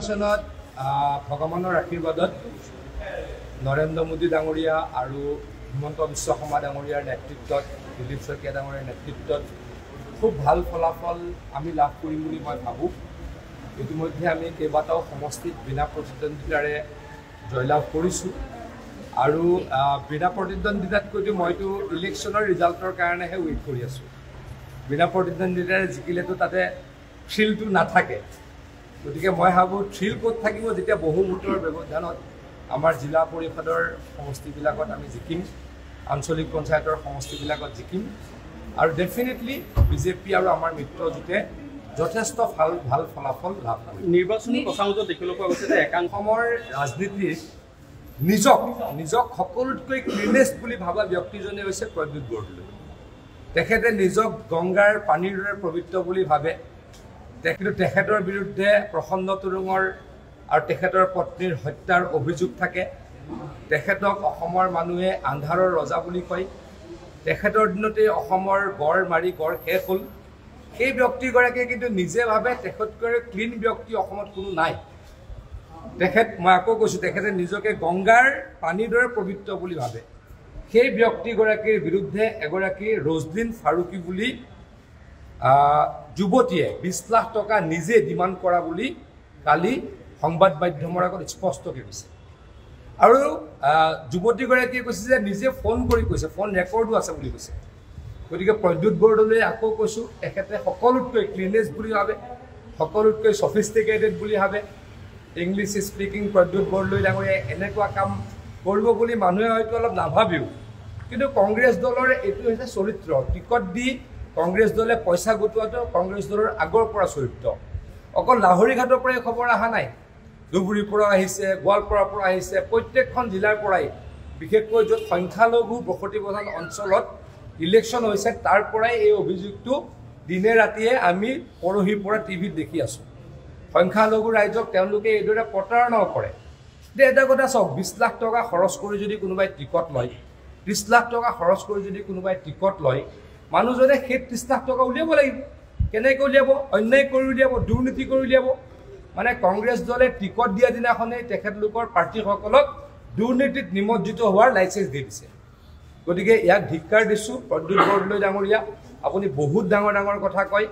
ভগৱানৰ আশীৰ্বাদত নৰেন্দ্ৰ মোদী ডাঙৰীয়া আৰু হিমন্ত বিশ্ব শৰ্মা ডাঙৰীয়াৰ নেতৃত্বত দিলীপ শইকীয়া ডাঙৰীয়াৰ নেতৃত্বত খুব ভাল ফলাফল আমি লাভ কৰিম বুলি মই ভাবোঁ। ইতিমধ্যে আমি কেইবাটাও সমষ্টিত বিনা প্ৰতিদ্বন্দ্বিতাৰে জয়লাভ কৰিছোঁ আৰু বিনা প্ৰতিদ্বন্দ্বিতাতকৈতো মইতো ইলেকশ্যনৰ ৰিজাল্টৰ কাৰণেহে ৱেইট কৰি আছোঁ। বিনা প্ৰতিদ্বন্দ্বিতাৰে জিকিলেতো তাতে থ্ৰিলটো নাথাকে। গতিকে মই ভাবোঁ থ্ৰিল ক'ত থাকিব যেতিয়া বহুমূতৰ ব্যৱধানত আমাৰ জিলা পৰিষদৰ সমষ্টিবিলাকত আমি জিকিম, আঞ্চলিক পঞ্চায়তৰ সমষ্টিবিলাকত জিকিম আৰু ডেফিনেটলি বিজেপি আৰু আমাৰ মিত্ৰজোঁটে যথেষ্ট ভাল ফলাফল লাভ কৰিম। নিৰ্বাচনী প্ৰচাৰত দেখিবলৈ পোৱা গৈছে যে অসমৰ ৰাজনীতিত নিজক সকলোতকৈ ক্লিনেষ্ট বুলি ভাবা ব্যক্তিজনে হৈছে প্ৰদ্যুৎ বৰদলৈ। তেখেতে নিজক গংগাৰ পানীৰ দৰে পবিত্ৰ বুলি ভাবে। কিন্তু তেখেতৰ বিৰুদ্ধে প্ৰসন্ন তৰুঙৰ আৰু তেখেতৰ পত্নীৰ হত্যাৰ অভিযোগ থাকে। তেখেতক অসমৰ মানুহে আন্ধাৰৰ ৰজা বুলি কয়। তেখেতৰ দিনতেই অসমৰ গড় মাৰি গড় শেষ হ'ল। সেই ব্যক্তিগৰাকীয়ে কিন্তু নিজে ভাবে তেখেতকৈ ক্লিন ব্যক্তি অসমত কোনো নাই। মই আকৌ কৈছোঁ, তেখেতে নিজকে গংগাৰ পানীৰ দৰে পবিত্ৰ বুলি ভাবে। সেই ব্যক্তিগৰাকীৰ বিৰুদ্ধে এগৰাকী ৰজলিন ফাৰুকী বুলি যুৱতীয়ে 20 লাখ টকা নিজে ডিমাণ্ড কৰা বুলি কালি সংবাদ মাধ্যমৰ আগত স্পষ্টকৈ কৈছে। আৰু যুৱতীগৰাকীয়ে কৈছে যে নিজে ফোন কৰি কৈছে, ফোন ৰেকৰ্ডো আছে বুলি কৈছে। গতিকে প্ৰদ্যুৎ বৰদলৈ আকৌ কৈছোঁ, তেখেতে সকলোতকৈ ক্লিনেষ্ট বুলি ভাবে, সকলোতকৈ ছফিষ্টিকেটেড বুলি ভাবে। ইংলিছ স্পিকিং প্ৰদ্যুৎ বৰদলৈ ডাঙৰীয়াই এনেকুৱা কাম কৰিব বুলি মানুহে হয়তো অলপ নাভাবেও। কিন্তু কংগ্ৰেছ দলৰ এইটো হৈছে চৰিত্ৰ। টিকট দি কংগ্ৰেছ দলে পইচা গোটোৱাটো কংগ্ৰেছ দলৰ আগৰ পৰা চৰিত্ৰ। অকল লাহৰীঘাটৰ পৰাই খবৰ অহা নাই, ধুবুৰীৰ পৰা আহিছে, গোৱালপাৰাৰ পৰা আহিছে, প্ৰত্যেকখন জিলাৰ পৰাই, বিশেষকৈ য'ত সংখ্যালঘু বসতিপ্ৰধান অঞ্চলত ইলেকশ্যন হৈছে তাৰ পৰাই এই অভিযোগটো দিনে ৰাতিয়ে আমি পৰহিৰ পৰা টিভিত দেখি আছোঁ। সংখ্যালঘু ৰাইজক তেওঁলোকে এইদৰে প্ৰতাৰণাও কৰে। এতিয়া এটা কথা চাওক, 20 লাখ টকা খৰচ কৰি যদি কোনোবাই টিকট লয়, 30 লাখ টকা খৰচ কৰি যদি কোনোবাই টিকট লয়, মানুহজনে সেই 30 লাখ টকা উলিয়াব লাগিব। কেনেকৈ উলিয়াব? অন্যায় কৰি উলিয়াব, দুৰ্নীতি কৰি উলিয়াব। মানে কংগ্ৰেছ দলে টিকট দিয়া দিনাখনেই তেখেতলোকৰ প্ৰাৰ্থীসকলক দুৰ্নীতিত নিমজ্জিত হোৱাৰ লাইচেঞ্চ দি দিছে। গতিকে ইয়াক ধিক্কাৰ দিছোঁ। প্ৰদ্যুৎ বৰদলৈ ডাঙৰীয়া, আপুনি বহুত ডাঙৰ ডাঙৰ কথা কয়,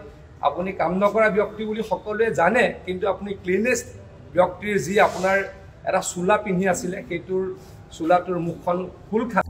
আপুনি কাম নকৰা ব্যক্তি বুলি সকলোৱে জানে, কিন্তু আপুনি ক্লিনেষ্ট ব্যক্তিৰ যি আপোনাৰ এটা চোলা পিন্ধি আছিলে, সেইটোৰ চোলাটোৰ মুখখন খোল খায়।